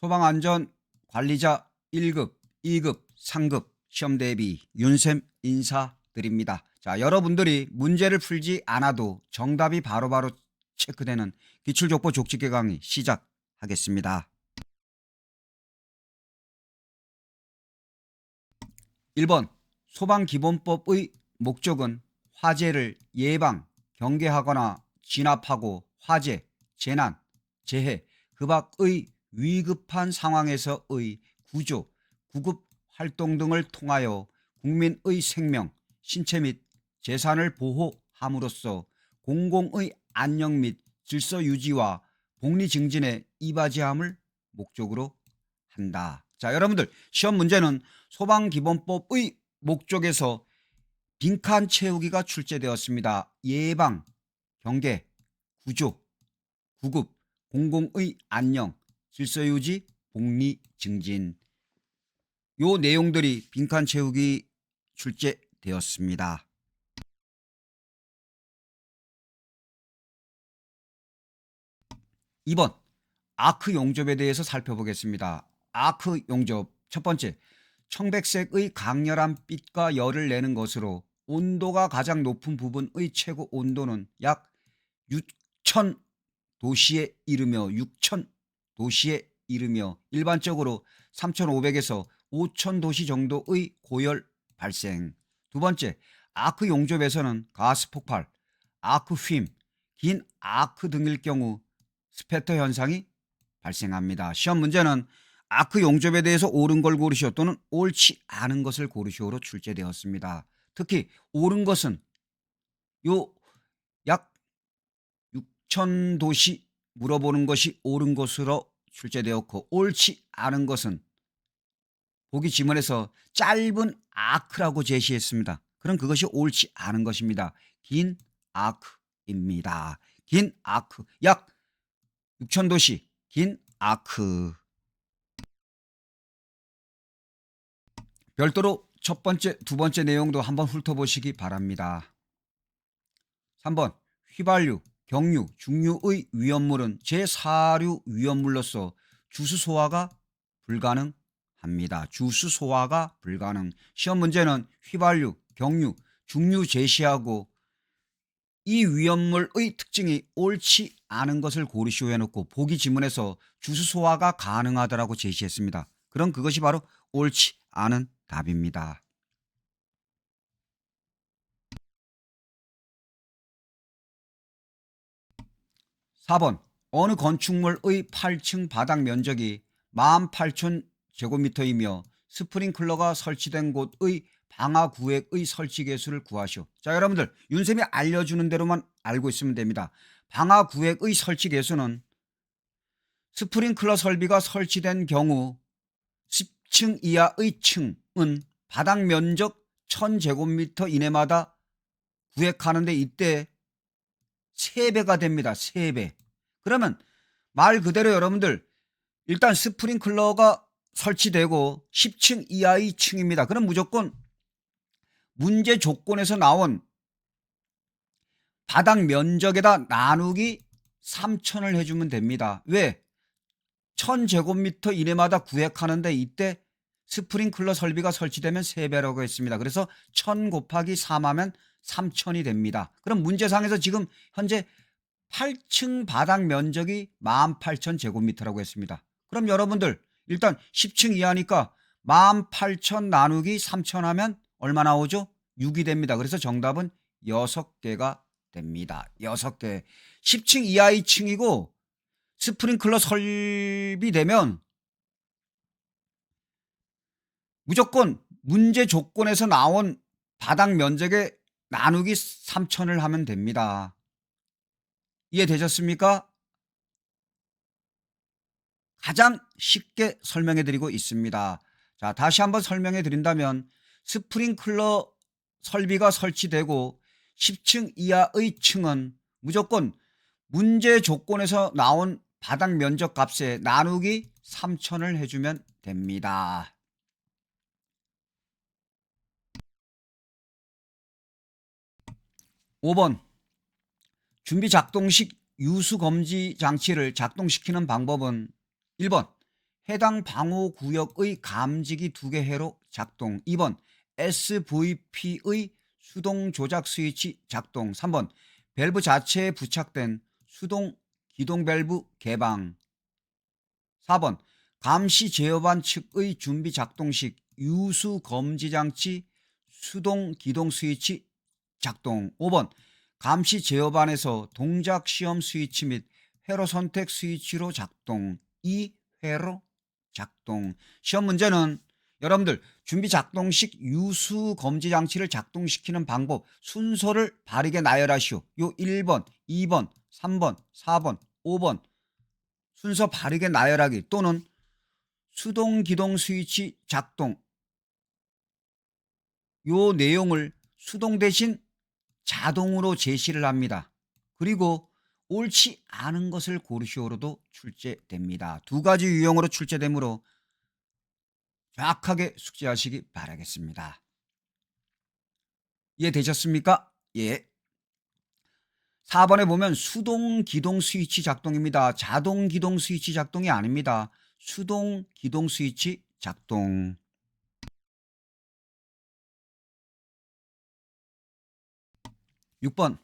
소방안전관리자 1급, 2급, 상급 시험 대비 윤쌤 인사드립니다. 자, 여러분들이 문제를 풀지 않아도 정답이 바로바로 체크되는 기출족보 족집계 강의 시작하겠습니다. 1번 소방기본법의 목적은 화재를 예방, 경계하거나 진압하고 화재, 재난, 재해, 그 밖의 위급한 상황에서의 구조, 구급 활동 등을 통하여 국민의 생명, 신체 및 재산을 보호함으로써 공공의 안녕 및 질서 유지와 복리 증진에 이바지함을 목적으로 한다. 자, 여러분들 시험 문제는 소방기본법의 목적에서 빈칸 채우기가 출제되었습니다. 예방, 경계, 구조, 구급, 공공의 안녕, 질서유지, 복리 증진. 요 내용들이 빈칸 채우기 출제되었습니다. 2번 아크 용접에 대해서 살펴보겠습니다. 아크 용접 첫 번째, 청백색의 강렬한 빛과 열을 내는 것으로 온도가 가장 높은 부분의 최고 온도는 약 6,000 도시에 이르며 일반적으로 3,500에서 5,000 도시 정도의 고열 발생. 두 번째, 아크 용접에서는 가스 폭발, 아크 휨, 긴 아크 등일 경우 스패터 현상이 발생합니다. 시험 문제는 아크 용접에 대해서 옳은 걸 고르시오 또는 옳지 않은 것을 고르시오로 출제되었습니다. 특히 옳은 것은 요 약 6,000 도시 물어보는 것이 옳은 것으로 출제되었고, 옳지 않은 것은 보기 지문에서 짧은 아크라고 제시했습니다. 그럼 그것이 옳지 않은 것입니다. 긴 아크입니다. 긴 아크, 약 6,000 도시, 긴 아크. 별도로 첫 번째, 두 번째 내용도 한번 훑어보시기 바랍니다. 3번 휘발유, 경유, 중유의 위험물은 제4류 위험물로서 주수 소화가 불가능합니다. 주수 소화가 불가능. 시험 문제는 휘발유, 경유, 중유 제시하고 이 위험물의 특징이 옳지 않은 것을 고르시오 해놓고 보기 지문에서 주수 소화가 가능하다라고 제시했습니다. 그럼 그것이 바로 옳지 않은 답입니다. 4번 어느 건축물의 8층 바닥 면적이 18,000제곱미터이며 스프링클러가 설치된 곳의 방화 구획의 설치 개수를 구하시오. 자, 여러분들 윤쌤이 알려주는 대로만 알고 있으면 됩니다. 방화 구획의 설치 개수는 스프링클러 설비가 설치된 경우 10층 이하의 층은 바닥 면적 1,000제곱미터 이내마다 구획하는데 이때 3배가 됩니다. 3배. 그러면 말 그대로 여러분들 일단 스프링클러가 설치되고 10층 이하의 층입니다. 그럼 무조건 문제 조건에서 나온 바닥 면적에다 나누기 3,000을 해주면 됩니다. 왜? 1,000제곱미터 이내마다 구획하는데 이때 스프링클러 설비가 설치되면 3배라고 했습니다. 그래서 1,000 곱하기 3하면 3,000이 됩니다. 그럼 문제상에서 지금 현재 8층 바닥 면적이 18,000제곱미터라고 했습니다. 그럼 여러분들 일단 10층 이하니까 18,000 나누기 3,000 하면 얼마 나오죠? 6이 됩니다. 그래서 정답은 6개가 됩니다. 6개. 10층 이하의 층이고 스프링클러 설비되면 무조건 문제 조건에서 나온 바닥 면적에 나누기 3,000을 하면 됩니다. 이해되셨습니까? 가장 쉽게 설명해 드리고 있습니다. 자, 다시 한번 설명해 드린다면 스프링클러 설비가 설치되고 10층 이하의 층은 무조건 문제 조건에서 나온 바닥 면적 값에 나누기 3,000을 해주면 됩니다. 5번 준비 작동식 유수 검지 장치를 작동시키는 방법은 1번 해당 방호구역의 감지기 2개 회로 작동. 2번 SVP의 수동 조작 스위치 작동. 3번 밸브 자체에 부착된 수동 기동 밸브 개방. 4번 감시 제어반 측의 준비 작동식 유수 검지 장치 수동 기동 스위치 작동. 5번 감시 제어반에서 동작 시험 스위치 및 회로 선택 스위치로 작동. 2회로 작동. 시험 문제는 여러분들 준비 작동식 유수 검지 장치를 작동시키는 방법 순서를 바르게 나열하시오. 요 1번, 2번, 3번, 4번, 5번 순서 바르게 나열하기 또는 수동 기동 스위치 작동 요 내용을 수동 대신 자동으로 제시를 합니다. 그리고 옳지 않은 것을 고르시오로도 출제됩니다. 두 가지 유형으로 출제되므로 정확하게 숙지하시기 바라겠습니다. 이해되셨습니까? 예. 4번에 보면 수동 기동 스위치 작동입니다. 자동 기동 스위치 작동이 아닙니다. 수동 기동 스위치 작동. 6번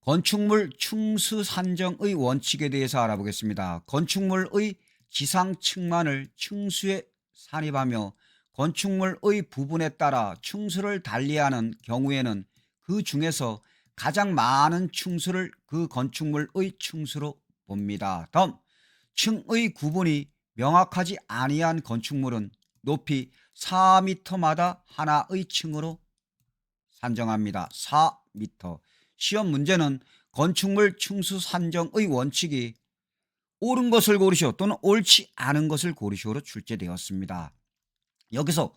건축물 충수 산정의 원칙에 대해서 알아보겠습니다. 건축물의 지상 층만을 층수에 산입하며 건축물의 부분에 따라 층수를 달리하는 경우에는 그 중에서 가장 많은 층수를 그 건축물의 층수로 봅니다. 다음 층의 구분이 명확하지 아니한 건축물은 높이 4m마다 하나의 층으로 산정합니다. 4m. 시험 문제는 건축물 층수 산정의 원칙이 옳은 것을 고르시오 또는 옳지 않은 것을 고르시오로 출제되었습니다. 여기서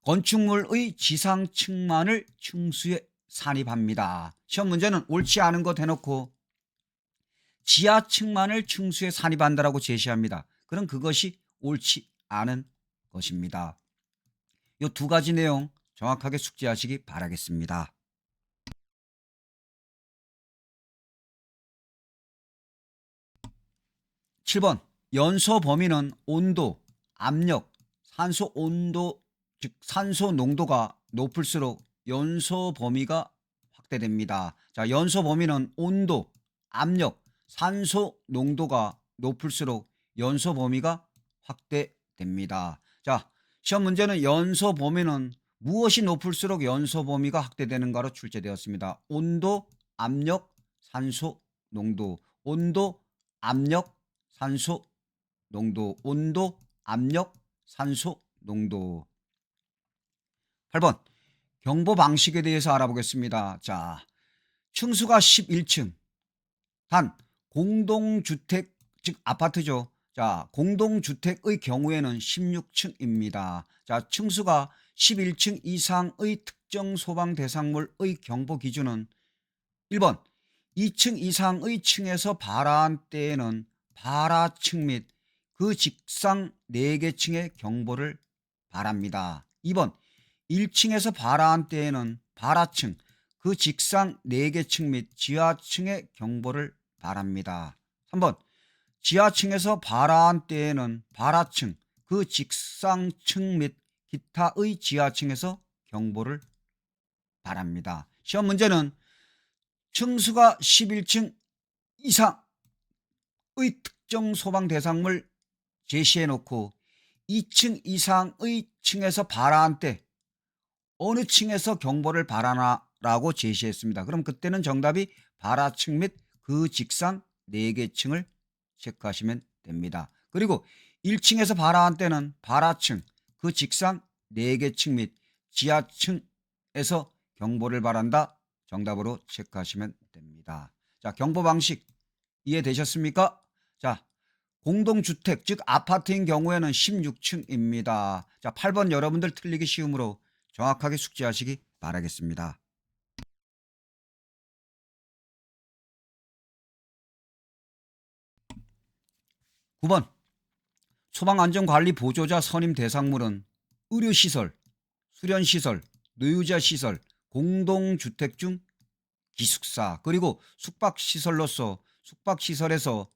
건축물의 지상층만을 층수에 산입합니다. 시험 문제는 옳지 않은 것 해놓고 지하층만을 층수에 산입한다라고 제시합니다. 그럼 그것이 옳지 않은 것입니다. 이 두 가지 내용 정확하게 숙지하시기 바라겠습니다. 7번 연소 범위는 온도, 압력, 산소 온도 즉 산소 농도가 높을수록 연소 범위가 확대됩니다. 자, 연소 범위는 온도, 압력, 산소 농도가 높을수록 연소 범위가 확대됩니다. 자, 시험 문제는 연소 범위는 무엇이 높을수록 연소 범위가 확대되는가로 출제되었습니다. 온도, 압력, 산소 농도. 온도, 압력, 산소 농도. 온도, 압력, 산소 농도. 8번 경보 방식에 대해서 알아보겠습니다. 자, 층수가 11층 단 공동주택 즉 아파트죠. 자, 공동주택의 경우에는 16층입니다. 자, 층수가 11층 이상의 특정 소방 대상물의 경보 기준은 1번 2층 이상의 층에서 발화한 때에는 발화층 및 그 직상 4개 층의 경보를 발합니다. 2번 1층에서 발화한 때에는 발화층 그 직상 4개 층 및 지하층의 경보를 발합니다. 3번 지하층에서 발화한 때에는 발화층 그 직상층 및 기타의 지하층에서 경보를 발합니다. 시험 문제는 층수가 11층 이상의 특정 소방 대상물 제시해 놓고 2층 이상의 층에서 발화한 때 어느 층에서 경보를 발하나라고 제시했습니다. 그럼 그때는 정답이 발화층 및 그 직상 4개 층을 체크하시면 됩니다. 그리고 1층에서 발화한 때는 발화층 그 직상 4개 층 및 지하층에서 경보를 발한다. 정답으로 체크하시면 됩니다. 자, 경보 방식 이해되셨습니까? 자, 공동주택 즉 아파트인 경우에는 16층입니다. 자, 8번 여러분들 틀리기 쉬우므로 정확하게 숙지하시기 바라겠습니다. 9번 소방안전관리 보조자 선임 대상물은 의료시설, 수련시설, 노유자시설, 공동주택 중 기숙사 그리고 숙박시설로서 숙박시설에서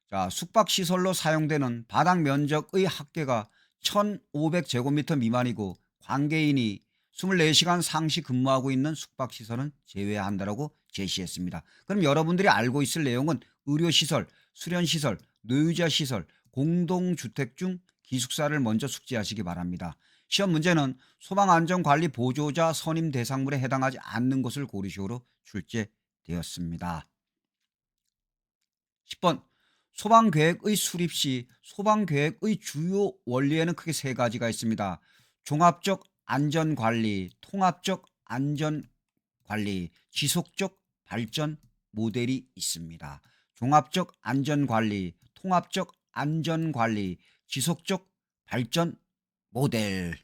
자, 숙박시설로 사용되는 바닥 면적의 합계가 1,500제곱미터 미만이고 관계인이 24시간 상시 근무하고 있는 숙박시설은 제외한다라고 제시했습니다. 그럼 여러분들이 알고 있을 내용은 의료시설, 수련시설, 노유자시설, 공동주택 중 기숙사를 먼저 숙지하시기 바랍니다. 시험 문제는 소방안전관리 보조자 선임 대상물에 해당하지 않는 것을 고르시오로 출제되었습니다. 10번 소방계획의 수립 시 소방계획의 주요 원리에는 크게 세 가지가 있습니다. 종합적 안전관리, 통합적 안전관리, 지속적 발전 모델이 있습니다. 종합적 안전관리, 통합적 안전관리, 지속적 발전 모델.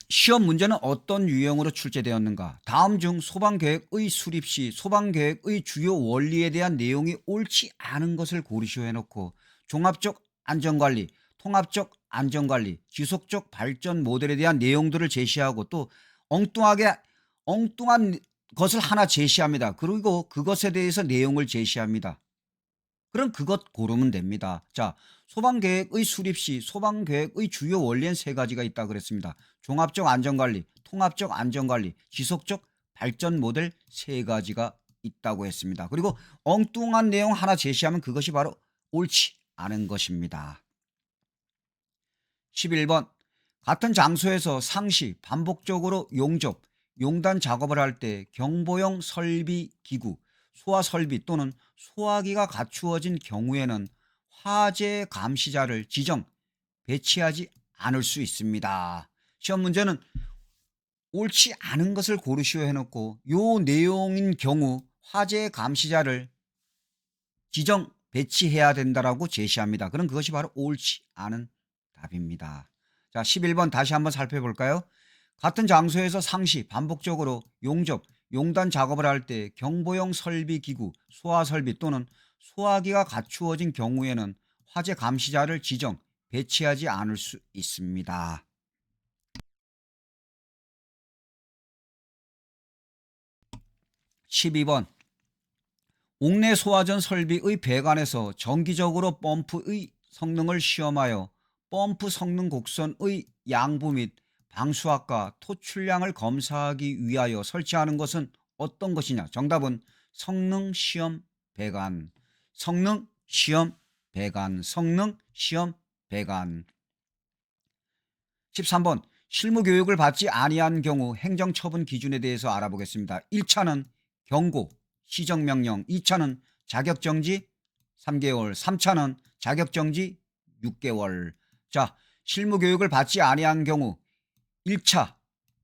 시험 문제는 어떤 유형으로 출제되었는가? 다음 중 소방계획의 수립 시 소방계획의 주요 원리에 대한 내용이 옳지 않은 것을 고르시오 해놓고 종합적 안전관리, 통합적 안전관리, 지속적 발전 모델에 대한 내용들을 제시하고 또 엉뚱한 것을 하나 제시합니다. 그리고 그것에 대해서 내용을 제시합니다. 그럼 그것 고르면 됩니다. 자, 소방계획의 수립 시 소방계획의 주요 원리엔 세 가지가 있다 그랬습니다. 종합적 안전관리, 통합적 안전관리, 지속적 발전 모델 세 가지가 있다고 했습니다. 그리고 엉뚱한 내용 하나 제시하면 그것이 바로 옳지 않은 것입니다. 11번 같은 장소에서 상시 반복적으로 용접, 용단 작업을 할 때 경보용 설비 기구, 소화 설비 또는 소화기가 갖추어진 경우에는 화재 감시자를 지정, 배치하지 않을 수 있습니다. 시험 문제는 옳지 않은 것을 고르시오 해놓고 요 내용인 경우 화재 감시자를 지정, 배치해야 된다라고 제시합니다. 그럼 그것이 바로 옳지 않은 답입니다. 자, 11번 다시 한번 살펴볼까요? 같은 장소에서 상시 반복적으로 용접, 용단 작업을 할 때 경보용 설비 기구, 소화 설비 또는 소화기가 갖추어진 경우에는 화재 감시자를 지정, 배치하지 않을 수 있습니다. 12번 옥내 소화전 설비의 배관에서 정기적으로 펌프의 성능을 시험하여 펌프 성능 곡선의 양부 및 방수압과 토출량을 검사하기 위하여 설치하는 것은 어떤 것이냐? 정답은 성능 시험 배관, 성능 시험 배관, 성능 시험 배관. 13번 실무 교육을 받지 아니한 경우 행정처분 기준에 대해서 알아보겠습니다. 1차는 경고, 시정명령, 2차는 자격정지 3개월, 3차는 자격정지 6개월. 자, 실무 교육을 받지 아니한 경우 1차,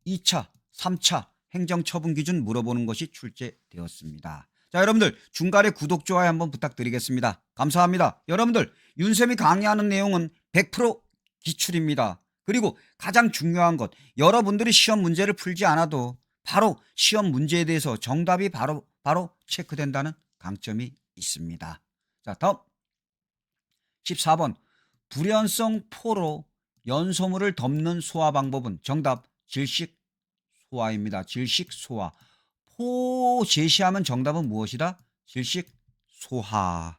2차, 3차 행정처분 기준 물어보는 것이 출제되었습니다. 자, 여러분들 중간에 구독, 좋아요 한번 부탁드리겠습니다. 감사합니다. 여러분들 윤쌤이 강의하는 내용은 100% 기출입니다. 그리고 가장 중요한 것, 여러분들이 시험 문제를 풀지 않아도 바로 시험 문제에 대해서 정답이 바로 체크된다는 강점이 있습니다. 자, 다음 14번 불연성 포로 연소물을 덮는 소화 방법은 정답 질식 소화입니다. 질식 소화. 포 제시하면 정답은 무엇이다? 질식 소화.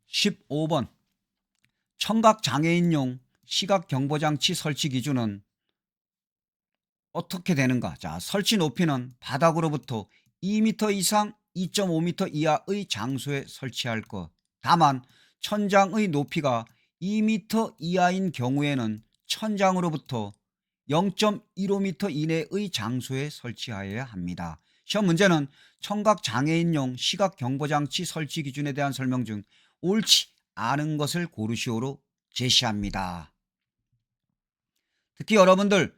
15번 청각 장애인용 시각 경보장치 설치 기준은 어떻게 되는가? 자, 설치 높이는 바닥으로부터 2m 이상 2.5m 이하의 장소에 설치할 것. 다만 천장의 높이가 2m 이하인 경우에는 천장으로부터 0.15m 이내의 장소에 설치하여야 합니다. 시험 문제는 청각 장애인용 시각 경보장치 설치 기준에 대한 설명 중 옳지 않은 것을 고르시오로 제시합니다. 특히 여러분들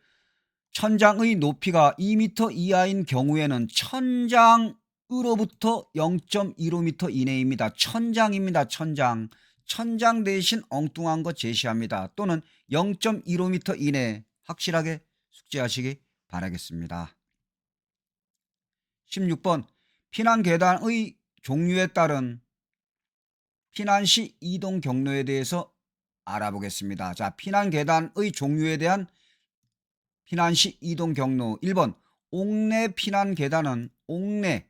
천장의 높이가 2m 이하인 경우에는 천장으로부터 0.15m 이내입니다. 천장입니다. 천장. 천장 대신 엉뚱한 것 제시합니다. 또는 0.15m 이내 확실하게 숙지하시기 바라겠습니다. 16번 피난계단의 종류에 따른 피난시 이동 경로에 대해서 알아보겠습니다. 자, 피난계단의 종류에 대한 피난시 이동 경로. 1번 옥내 피난 계단은 옥내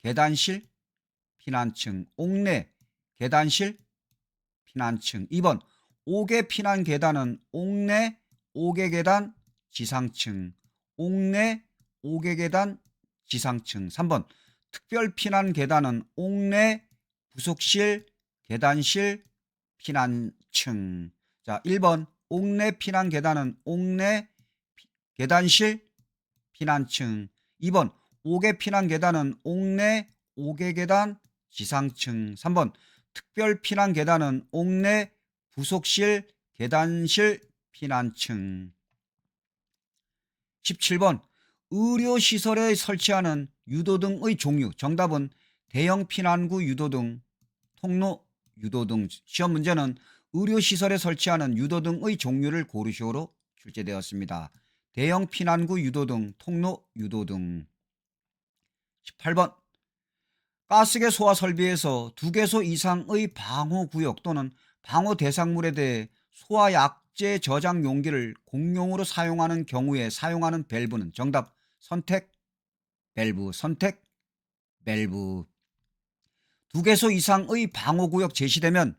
계단실 피난층. 옥내 계단실 피난층. 2번 옥외 피난 계단은 옥내 옥외 계단 지상층. 옥내 옥외 계단 지상층. 3번 특별 피난 계단은 옥내 부속실 계단실 피난층. 자, 1번 옥내 피난 계단은 옥내 계단실 피난층. 2번 옥외 피난 계단은 옥내 옥외 계단 지상층. 3번 특별 피난 계단은 옥내 부속실 계단실 피난층. 17번 의료시설에 설치하는 유도등의 종류. 정답은 대형 피난구 유도등, 통로 유도등. 시험 문제는 의료시설에 설치하는 유도등의 종류를 고르시오로 출제되었습니다. 대형 피난구 유도등, 통로 유도등. 18번 가스계 소화 설비에서 2개소 이상의 방호구역 또는 방호 대상물에 대해 소화 약재 저장 용기를 공용으로 사용하는 경우에 사용하는 밸브는. 정답 선택 밸브. 선택 밸브. 2개소 이상의 방호구역 제시되면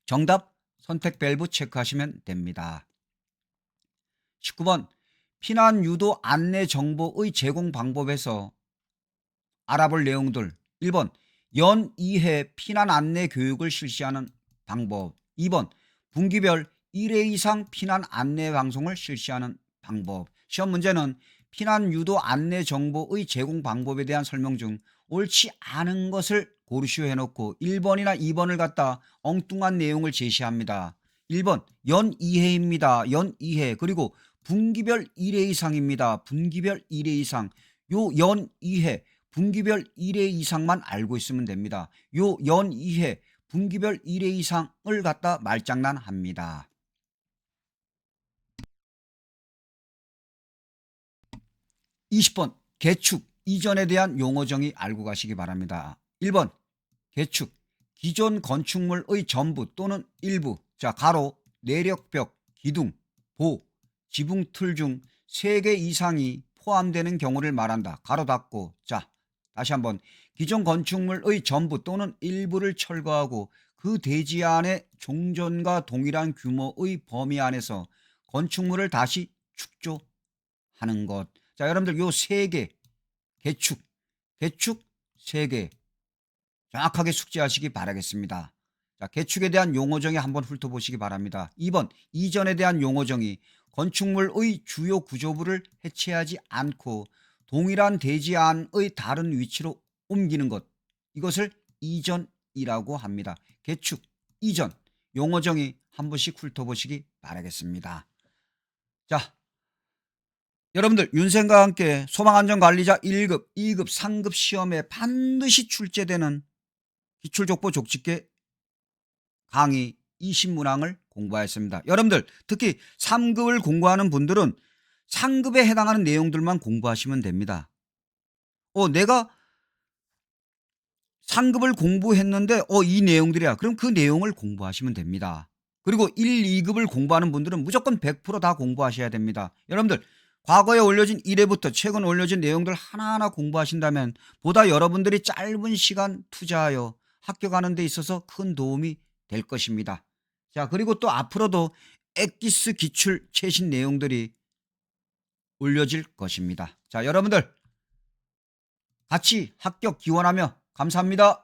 정답 선택 밸브 체크하시면 됩니다. 19번 피난 유도 안내 정보의 제공 방법에서 알아볼 내용들. 1번 연 2회 피난 안내 교육을 실시하는 방법. 2번 분기별 1회 이상 피난 안내 방송을 실시하는 방법. 시험 문제는 피난 유도 안내 정보의 제공 방법에 대한 설명 중 옳지 않은 것을 고르시오 해놓고 1번이나 2번을 갖다 엉뚱한 내용을 제시합니다. 1번 연 2회입니다. 연 2회. 그리고 분기별 1회 이상입니다. 분기별 1회 이상. 요 연 2회 분기별 1회 이상만 알고 있으면 됩니다. 요 연 2회 분기별 1회 이상을 갖다 말장난합니다. 20번 개축 이전에 대한 용어 정의 알고 가시기 바랍니다. 1번 개축 기존 건축물의 전부 또는 일부, 자 가로 내력벽 기둥 보 지붕 틀 중 3개 이상이 포함되는 경우를 말한다. 가로 닫고. 자 다시 한번 기존 건축물의 전부 또는 일부를 철거하고 그 대지 안의 종전과 동일한 규모의 범위 안에서 건축물을 다시 축조하는 것. 자 여러분들 요 3개 개축 3개 정확하게 숙지하시기 바라겠습니다. 자, 개축에 대한 용어 정의 한번 훑어보시기 바랍니다. 2번 이전에 대한 용어 정의. 건축물의 주요 구조부를 해체하지 않고 동일한 대지 안의 다른 위치로 옮기는 것. 이것을 이전이라고 합니다. 개축, 이전 용어 정의 한 번씩 훑어보시기 바라겠습니다. 자, 여러분들 윤생과 함께 소방안전관리자 1급, 2급, 3급 시험에 반드시 출제되는 기출족보 족집계 강의 20문항을 공부하였습니다. 여러분들 특히 3급을 공부하는 분들은 상급에 해당하는 내용들만 공부하시면 됩니다. 내가 상급을 공부했는데 이 내용들이야. 그럼 그 내용을 공부하시면 됩니다. 그리고 1, 2급을 공부하는 분들은 무조건 100% 공부하셔야 됩니다. 여러분들 과거에 올려진 1회부터 최근 올려진 내용들 하나하나 공부하신다면 보다 여러분들이 짧은 시간 투자하여 합격하는 데 있어서 큰 도움이 될 것입니다. 자, 그리고 또 앞으로도 엑기스 기출 최신 내용들이 올려질 것입니다. 자, 여러분들 같이 합격 기원하며 감사합니다.